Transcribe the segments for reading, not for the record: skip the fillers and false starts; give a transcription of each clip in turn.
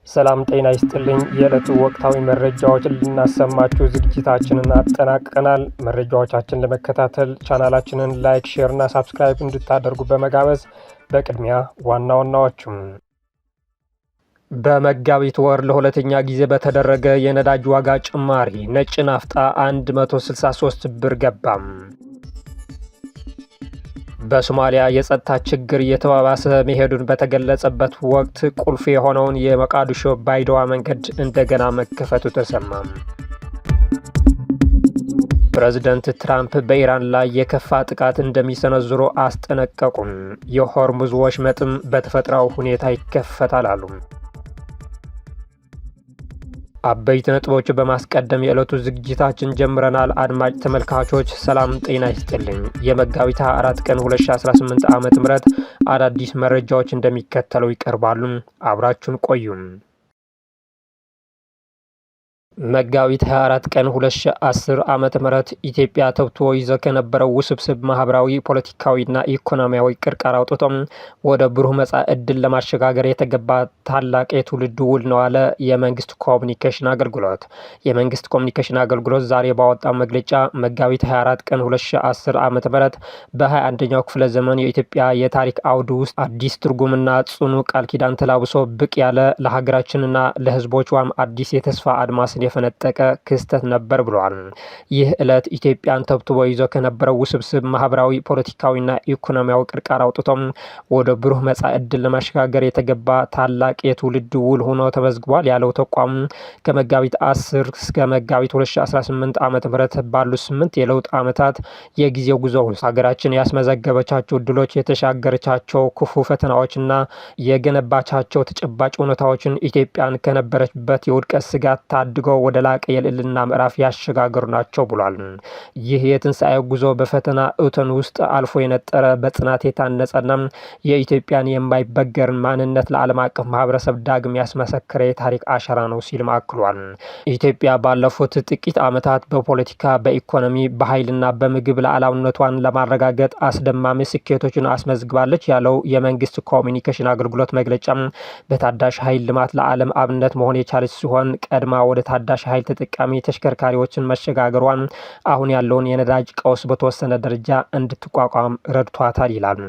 ሰላም ጤና ይስጥልኝ። የዕለቱ ወቅታዊ መረጃዎችን ልናሰማችሁ ዝግጅታችንን አጠናቅቀናል። መረጃዎቻችንን ለመከታተል ቻናላችንን ላይክ፣ ሼር እና ሳብስክራይብ እንድታደርጉ በመጋበዝ በቅድሚያ ዋና ዋናዎቹም በመጋቢት ወር ለሁለተኛ ጊዜ በተደረገ የነዳጅ ዋጋ ጭማሪ ነጭ ናፍጣ 163 ብር ገባም። በሶማሊያ የጸጥታ ችግር እየተባባሰ መሄዱን በተገለጸበት ወቅት ቁልፍ የሆነውን የሞቃዲሾ ባይዶዋ መንገድ እንደገና መከፈቱ ተሰማም። ፕሬዝዳንት ትራምፕ በኢራን ላይ የከፋ ጥቃት እንደሚሰነዝሩ አስጠነቀቁም። የሆርሙዝ ወሽመጥም በተፈጥሯዊ ሁኔታ ይከፈታል አሉ። አበይት ነጥቦች በማስቀደም የዕለቱ ዝግጅታችን ጀምረናል። አድማጭ ተመልካቾች ሰላም ጤና ይስጥልኝ። የመጋቢት 4 ቀን 2018 ዓ.ም አዳዲስ መረጃዎች እንደሚከተለው ይቀርባሉ። አብራችሁን ቆዩም። መጋቢት 24 ቀን 2010 ዓመተ ምህረት ኢትዮጵያ ተብትቦ ይዞ ከነበረው ውስብስብ ማህበራዊ፣ ፖለቲካዊና ኢኮኖሚያዊ ቅርቃር አውጥቶም ወደ ብሩህ መጻኢ ዕድል ለማሸጋገር የተገባ ታላቅ የትውልድ ውል ነው አለ የመንግስት ኮሚኒኬሽን አገልግሎት። የመንግስት ኮሚኒኬሽን አገልግሎት ዛሬ ባወጣው መግለጫ መጋቢት 24 ቀን 2010 ዓመተ ምህረት በ21ኛው ክፍለ ዘመን የኢትዮጵያ የታሪክ አውድ ውስጥ አዲስ ትርጉምና ጽኑ ቃል ኪዳን ተላብሶ ብቅ ያለ ለሀገራችንና ለህዝቦቿም አዲስ የተስፋ አድማስ የፈነጠቀ ክስተት ነበር ብለዋል። ይህ ዕለት ኢትዮጵያን ተብትቦ ይዞ ከነበረው ውስብስብ ማህበራዊ፣ ፖለቲካዊና ኢኮኖሚያዊ ቅርቃር አውጥቶም ወደ ብሩህ መጻኢ ዕድል ለማሸጋገር የተገባ ታላቅ የትውልድ ውል ሆኖ ተመዝግቧል ያለው ተቋም ከመጋቢት 10 እስከ መጋቢት 2018 ዓመተ ምህረት ባሉ 8 የለውጥ ዓመታት የጊዜው ጉዞ ውስጥ ሀገራችን ያስመዘገበቻቸው ድሎች፣ የተሻገረቻቸው ክፉ ፈተናዎችና የገነባቻቸው ተጨባጭ እውነታዎችን ኢትዮጵያን ከነበረችበት የውድቀት ስጋት ታድገው ወደ ላቀ የልዕልና ምዕራፍ ያሸጋገሩ ናቸው ብሏል። ይህ የትንሣኤ ጉዞ በፈተና እውተን ውስጥ አልፎ የነጠረ በጽናት የታነጸና የኢትዮጵያን የማይበገር ማንነት ለዓለም አቀፍ ማህበረሰብ ዳግም ያስመሰከረ የታሪክ አሻራ ነው ሲልም አክሏል። ኢትዮጵያ ባለፉት ጥቂት ዓመታት በፖለቲካ፣ በኢኮኖሚ፣ በኃይልና በምግብ ሉዓላዊነቷን ለማረጋገጥ አስደማሚ ስኬቶችን አስመዝግባለች ያለው የመንግስት ኮሚኒኬሽን አገልግሎት መግለጫ በታዳሽ ኃይል ልማት ለዓለም አብነት መሆን የቻለች ሲሆን ቀድማ ወደ ታዳሽ ኃይል ተጠቃሚ ተሽከርካሪዎችን መሸጋገሯን አሁን ያለውን የነዳጅ ቀውስ በተወሰነ ደረጃ እንድትቋቋም ረድቷታል ይላል።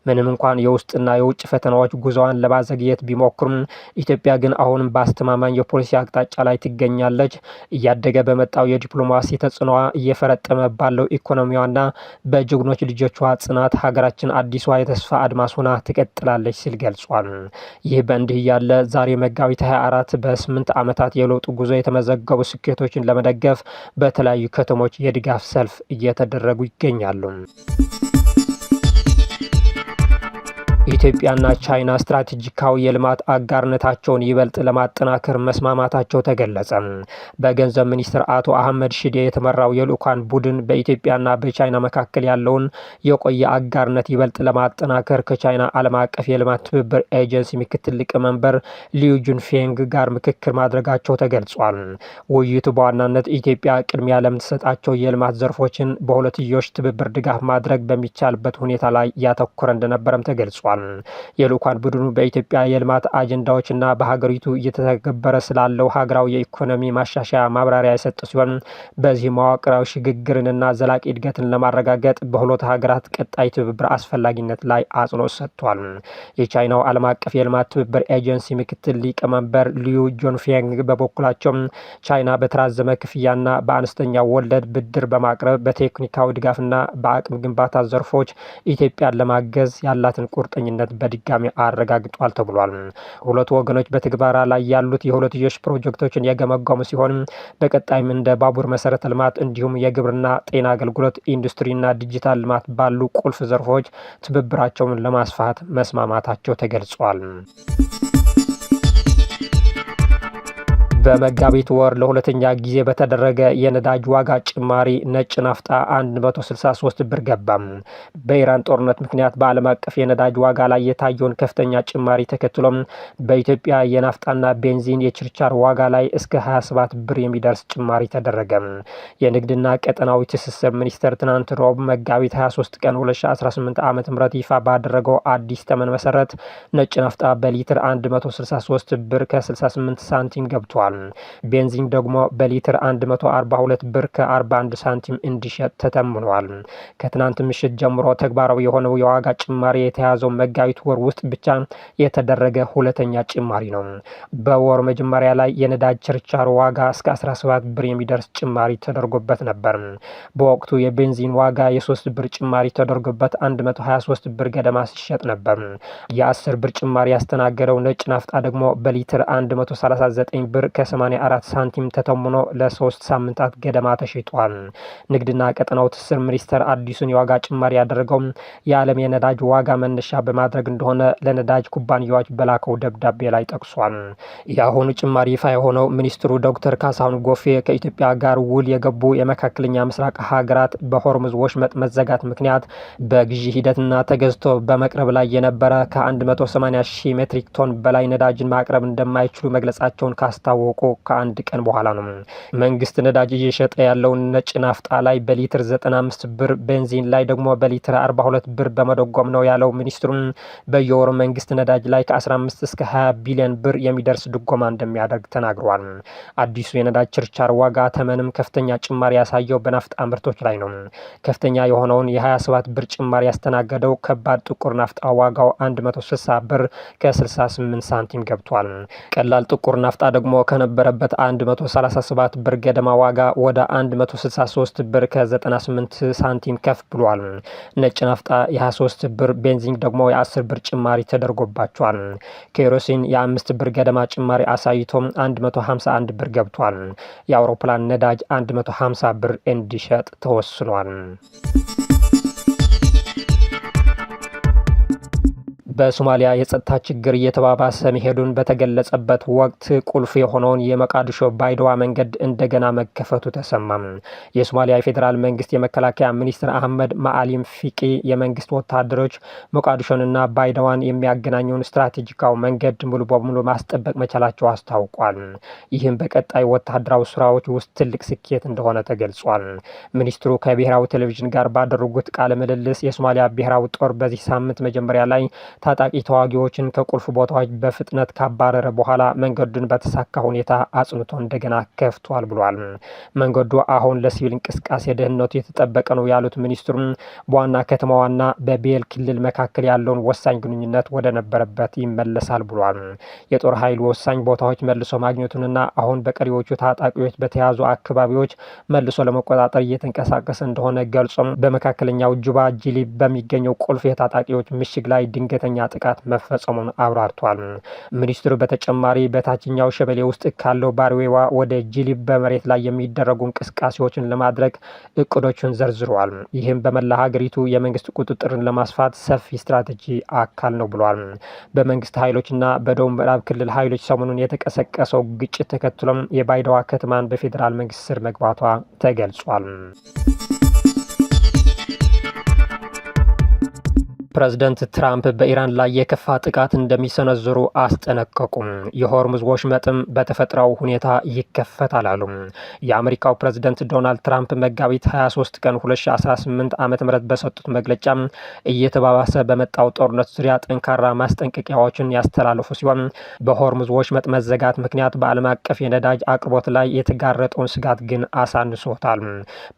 ምንም እንኳን የውስጥና የውጭ ፈተናዎች ጉዞዋን ለማዘግየት ቢሞክሩም ኢትዮጵያ ግን አሁንም በአስተማማኝ የፖሊሲ አቅጣጫ ላይ ትገኛለች። እያደገ በመጣው የዲፕሎማሲ ተጽዕኖዋ፣ እየፈረጠመ ባለው ኢኮኖሚዋና በጀግኖች ልጆቿ ጽናት ሀገራችን አዲሷ የተስፋ አድማስ ሆና ትቀጥላለች ሲል ገልጿል። ይህ በእንዲህ እያለ ዛሬ መጋቢት 24 በ8 ዓመታት የለውጥ ጉዞ የተመዘገቡ ስኬቶችን ለመደገፍ በተለያዩ ከተሞች የድጋፍ ሰልፍ እየተደረጉ ይገኛሉ። ኢትዮጵያና ቻይና ስትራቴጂካዊ የልማት አጋርነታቸውን ይበልጥ ለማጠናከር መስማማታቸው ተገለጸ። በገንዘብ ሚኒስትር አቶ አህመድ ሺዴ የተመራው የልዑካን ቡድን በኢትዮጵያና በቻይና መካከል ያለውን የቆየ አጋርነት ይበልጥ ለማጠናከር ከቻይና ዓለም አቀፍ የልማት ትብብር ኤጀንሲ ምክትል ሊቀመንበር ሊዩ ጁንፌንግ ጋር ምክክር ማድረጋቸው ተገልጿል። ውይይቱ በዋናነት ኢትዮጵያ ቅድሚያ ለምትሰጣቸው የልማት ዘርፎችን በሁለትዮሽ ትብብር ድጋፍ ማድረግ በሚቻልበት ሁኔታ ላይ ያተኮረ እንደነበረም ተገልጿል። የልዑካን ቡድኑ በኢትዮጵያ የልማት አጀንዳዎችና በሀገሪቱ እየተተገበረ ስላለው ሀገራዊ የኢኮኖሚ ማሻሻያ ማብራሪያ የሰጠ ሲሆን በዚህ መዋቅራዊ ሽግግርንና ዘላቂ እድገትን ለማረጋገጥ በሁለቱ ሀገራት ቀጣይ ትብብር አስፈላጊነት ላይ አጽንኦት ሰጥቷል። የቻይናው ዓለም አቀፍ የልማት ትብብር ኤጀንሲ ምክትል ሊቀመንበር ሊዩ ጆንፌንግ በበኩላቸው ቻይና በተራዘመ ክፍያና በአነስተኛ ወለድ ብድር በማቅረብ በቴክኒካዊ ድጋፍና በአቅም ግንባታ ዘርፎች ኢትዮጵያን ለማገዝ ያላትን ቁርጠኝነት በድጋሚ አረጋግጧል ተብሏል። ሁለቱ ወገኖች በትግበራ ላይ ያሉት የሁለትዮሽ ፕሮጀክቶችን የገመገሙ ሲሆን በቀጣይም እንደ ባቡር መሰረተ ልማት እንዲሁም የግብርና፣ ጤና አገልግሎት፣ ኢንዱስትሪና ዲጂታል ልማት ባሉ ቁልፍ ዘርፎች ትብብራቸውን ለማስፋት መስማማታቸው ተገልጿል። በመጋቢት ወር ለሁለተኛ ጊዜ በተደረገ የነዳጅ ዋጋ ጭማሪ ነጭ ናፍጣ 163 ብር ገባ። በኢራን ጦርነት ምክንያት በዓለም አቀፍ የነዳጅ ዋጋ ላይ የታየውን ከፍተኛ ጭማሪ ተከትሎ በኢትዮጵያ የናፍጣና ቤንዚን የችርቻር ዋጋ ላይ እስከ 27 ብር የሚደርስ ጭማሪ ተደረገ። የንግድና ቀጠናዊ ትስስር ሚኒስቴር ትናንት ሮብ መጋቢት 23 ቀን 2018 ዓ.ም ይፋ ባደረገው አዲስ ተመን መሰረት ነጭ ናፍጣ በሊትር 163 ብር ከ68 ሳንቲም ገብቷል። ቤንዚን ደግሞ በሊትር 142 ብር ከ41 ሳንቲም እንዲሸጥ ተተምኗል። ከትናንት ምሽት ጀምሮ ተግባራዊ የሆነው የዋጋ ጭማሪ የተያዘው መጋቢት ወር ውስጥ ብቻ የተደረገ ሁለተኛ ጭማሪ ነው። በወር መጀመሪያ ላይ የነዳጅ ችርቻሮ ዋጋ እስከ 17 ብር የሚደርስ ጭማሪ ተደርጎበት ነበር። በወቅቱ የቤንዚን ዋጋ የ3 ብር ጭማሪ ተደርጎበት 123 ብር ገደማ ሲሸጥ ነበር። የ10 ብር ጭማሪ ያስተናገደው ነጭ ናፍጣ ደግሞ በሊትር 139 ብር ከ84 ሳንቲም ተተምኖ ለ3 ሳምንታት ገደማ ተሽጧል። ንግድና ቀጠናው ትስስር ሚኒስቴር አዲሱን የዋጋ ጭማሪ ያደረገው የዓለም የነዳጅ ዋጋ መነሻ በማድረግ እንደሆነ ለነዳጅ ኩባንያዎች በላከው ደብዳቤ ላይ ጠቅሷል። የአሁኑ ጭማሪ ይፋ የሆነው ሚኒስትሩ ዶክተር ካሳሁን ጎፌ ከኢትዮጵያ ጋር ውል የገቡ የመካከለኛ ምስራቅ ሀገራት በሆርሙዝ ወሽመጥ መዘጋት ምክንያት በግዢ ሂደትና ተገዝቶ በመቅረብ ላይ የነበረ ከ180 ሺህ ሜትሪክ ቶን በላይ ነዳጅን ማቅረብ እንደማይችሉ መግለጻቸውን ካስታወቁ ከአንድ ቀን በኋላ ነው። መንግስት ነዳጅ እየሸጠ ያለውን ነጭ ናፍጣ ላይ በሊትር 95 ብር፣ ቤንዚን ላይ ደግሞ በሊትር 42 ብር በመደጎም ነው ያለው ሚኒስትሩም በየወሩ መንግስት ነዳጅ ላይ ከ15 እስከ 20 ቢሊዮን ብር የሚደርስ ድጎማ እንደሚያደርግ ተናግሯል። አዲሱ የነዳጅ ችርቻር ዋጋ ተመንም ከፍተኛ ጭማሪ ያሳየው በናፍጣ ምርቶች ላይ ነው። ከፍተኛ የሆነውን የ27 ብር ጭማሪ ያስተናገደው ከባድ ጥቁር ናፍጣ ዋጋው 160 ብር ከ68 ሳንቲም ገብቷል። ቀላል ጥቁር ናፍጣ ደግሞ ከነበረበት 137 ብር ገደማ ዋጋ ወደ 163 ብር ከ98 ሳንቲም ከፍ ብሏል። ነጭ ናፍጣ የ23 ብር፣ ቤንዚን ደግሞ የ10 ብር ጭማሪ ተደርጎባቸዋል። ኬሮሲን የ5 ብር ገደማ ጭማሪ አሳይቶ 151 ብር ገብቷል። የአውሮፕላን ነዳጅ 150 ብር እንዲሸጥ ተወስኗል። በሶማሊያ የጸጥታ ችግር እየተባባሰ መሄዱን በተገለጸበት ወቅት ቁልፍ የሆነውን የሞቃዲሾ ባይዶዋ መንገድ እንደገና መከፈቱ ተሰማም። የሶማሊያ የፌዴራል መንግስት የመከላከያ ሚኒስትር አህመድ ማአሊም ፊቂ የመንግስት ወታደሮች ሞቃዲሾንና ባይዶዋን የሚያገናኘውን ስትራቴጂካዊ መንገድ ሙሉ በሙሉ ማስጠበቅ መቻላቸው አስታውቋል። ይህም በቀጣይ ወታደራዊ ስራዎች ውስጥ ትልቅ ስኬት እንደሆነ ተገልጿል። ሚኒስትሩ ከብሔራዊ ቴሌቪዥን ጋር ባደረጉት ቃለ ምልልስ የሶማሊያ ብሔራዊ ጦር በዚህ ሳምንት መጀመሪያ ላይ ታጣቂ ተዋጊዎችን ከቁልፍ ቦታዎች በፍጥነት ካባረረ በኋላ መንገዱን በተሳካ ሁኔታ አጽንቶ እንደገና ከፍቷል ብሏል። መንገዱ አሁን ለሲቪል እንቅስቃሴ ደህንነቱ የተጠበቀ ነው ያሉት ሚኒስትሩ በዋና ከተማዋና በቤል ክልል መካከል ያለውን ወሳኝ ግንኙነት ወደ ነበረበት ይመለሳል ብሏል። የጦር ኃይሉ ወሳኝ ቦታዎች መልሶ ማግኘቱንና አሁን በቀሪዎቹ ታጣቂዎች በተያዙ አካባቢዎች መልሶ ለመቆጣጠር እየተንቀሳቀሰ እንደሆነ ገልጾም በመካከለኛው ጁባ ጂሊብ በሚገኘው ቁልፍ የታጣቂዎች ምሽግ ላይ ድንገተኛ ጥቃት መፈጸሙን አብራርቷል። ሚኒስትሩ በተጨማሪ በታችኛው ሸበሌ ውስጥ ካለው ባርዌዋ ወደ ጂሊብ በመሬት ላይ የሚደረጉ እንቅስቃሴዎችን ለማድረግ እቅዶችን ዘርዝረዋል። ይህም በመላ ሀገሪቱ የመንግስት ቁጥጥርን ለማስፋት ሰፊ ስትራቴጂ አካል ነው ብሏል። በመንግስት ኃይሎችና በደቡብ ምዕራብ ክልል ኃይሎች ሰሞኑን የተቀሰቀሰው ግጭት ተከትሎም የባይዶዋ ከተማን በፌዴራል መንግስት ስር መግባቷ ተገልጿል። ፕሬዝዳንት ትራምፕ በኢራን ላይ የከፋ ጥቃት እንደሚሰነዝሩ አስጠነቀቁም። የሆርሙዝ ወሽመጥም በተፈጥሯዊ ሁኔታ ይከፈታል አሉ። የአሜሪካው ፕሬዝዳንት ዶናልድ ትራምፕ መጋቢት 23 ቀን 2018 ዓ.ም በሰጡት መግለጫ እየተባባሰ በመጣው ጦርነት ዙሪያ ጠንካራ ማስጠንቀቂያዎችን ያስተላለፉ ሲሆን በሆርሙዝ ወሽመጥ መዘጋት ምክንያት በዓለም አቀፍ የነዳጅ አቅርቦት ላይ የተጋረጠውን ስጋት ግን አሳንሶታል።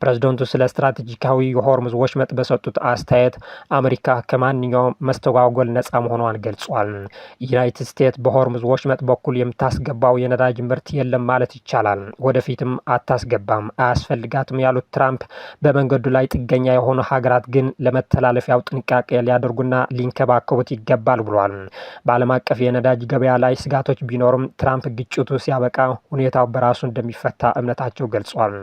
ፕሬዝዳንቱ ስለ ስትራቴጂካዊ የሆርሙዝ ወሽመጥ በሰጡት አስተያየት አሜሪካ ማንኛውም መስተጓጎል ነጻ መሆኗን ገልጿል። ዩናይትድ ስቴትስ በሆርሙዝ ወሽመጥ በኩል የምታስገባው የነዳጅ ምርት የለም ማለት ይቻላል፣ ወደፊትም አታስገባም፣ አያስፈልጋትም ያሉት ትራምፕ በመንገዱ ላይ ጥገኛ የሆኑ ሀገራት ግን ለመተላለፊያው ጥንቃቄ ሊያደርጉና ሊንከባከቡት ይገባል ብሏል። በዓለም አቀፍ የነዳጅ ገበያ ላይ ስጋቶች ቢኖሩም ትራምፕ ግጭቱ ሲያበቃ ሁኔታው በራሱ እንደሚፈታ እምነታቸው ገልጿል።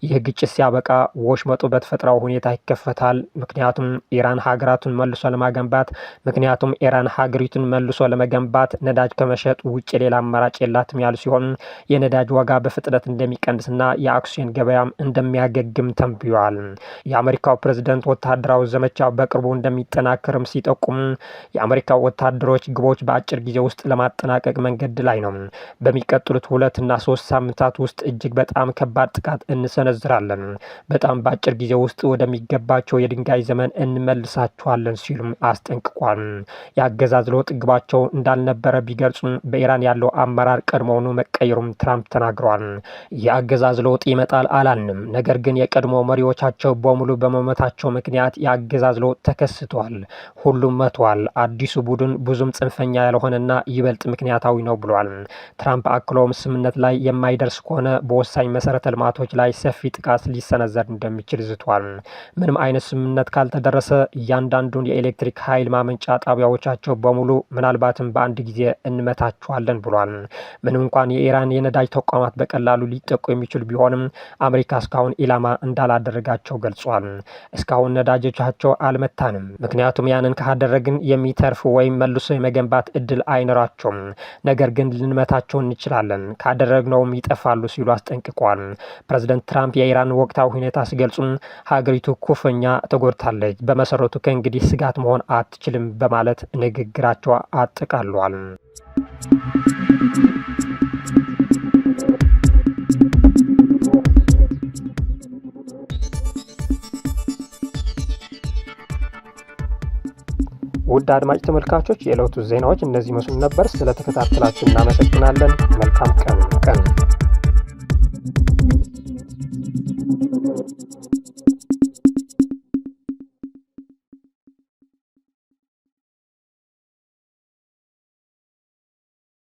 ይህ ግጭት ሲያበቃ ወሽመጡ በተፈጥሯዊ ሁኔታ ይከፈታል፣ ምክንያቱም ኢራን ሀገራቱን መልሶ ለማገንባት ምክንያቱም ኢራን ሀገሪቱን መልሶ ለመገንባት ነዳጅ ከመሸጥ ውጭ ሌላ አማራጭ የላትም ያሉ ሲሆን የነዳጅ ዋጋ በፍጥነት እንደሚቀንስና የአክሲዮን ገበያም እንደሚያገግም ተንብዮአል። የአሜሪካው ፕሬዝዳንት ወታደራዊ ዘመቻው በቅርቡ እንደሚጠናከርም ሲጠቁም የአሜሪካው ወታደሮች ግቦች በአጭር ጊዜ ውስጥ ለማጠናቀቅ መንገድ ላይ ነው። በሚቀጥሉት 2 እና 3 ሳምንታት ውስጥ እጅግ በጣም ከባድ ጥቃት እንሰነዝራለን። በጣም በአጭር ጊዜ ውስጥ ወደሚገባቸው የድንጋይ ዘመን እንመልሳቸዋለን ሲሉም አስጠንቅቋል። የአገዛዝ ለውጥ ግባቸው እንዳልነበረ ቢገልጹም በኢራን ያለው አመራር ቀድሞውኑ መቀየሩም ትራምፕ ተናግረዋል። የአገዛዝ ለውጥ ይመጣል አላልንም፣ ነገር ግን የቀድሞ መሪዎቻቸው በሙሉ በመሞታቸው ምክንያት የአገዛዝ ለውጥ ተከስቷል። ሁሉም መቷል። አዲሱ ቡድን ብዙም ጽንፈኛ ያልሆነና ይበልጥ ምክንያታዊ ነው ብሏል። ትራምፕ አክለውም ስምምነት ላይ የማይደርስ ከሆነ በወሳኝ መሰረተ ልማቶች ላይ ሰፊ ጥቃት ሊሰነዘር እንደሚችል ዝቷል። ምንም አይነት ስምምነት ካልተደረሰ እያንዳንዱን የኤሌክትሪክ ኃይል ማመንጫ ጣቢያዎቻቸው በሙሉ ምናልባትም በአንድ ጊዜ እንመታቸዋለን ብሏል። ምንም እንኳን የኢራን የነዳጅ ተቋማት በቀላሉ ሊጠቁ የሚችሉ ቢሆንም አሜሪካ እስካሁን ኢላማ እንዳላደረጋቸው ገልጿል። እስካሁን ነዳጆቻቸው አልመታንም፣ ምክንያቱም ያንን ካደረግን የሚተርፍ ወይም መልሶ የመገንባት እድል አይኖራቸውም። ነገር ግን ልንመታቸው እንችላለን፣ ካደረግነውም ይጠፋሉ ሲሉ አስጠንቅቋል። ፕሬዝዳንት ትራምፕ የኢራን ወቅታዊ ሁኔታ ሲገልጹ ሀገሪቱ ኩፍኛ ተጎድታለች፣ በመሰረቱ ከእንግዲህ ስጋት መሆን አትችልም በማለት ንግግራቸው አጠቃሏል። ውድ አድማጭ ተመልካቾች የዕለቱ ዜናዎች እነዚህ መስሉ ነበር። ስለተከታተላችሁ እናመሰግናለን። መልካም ቀን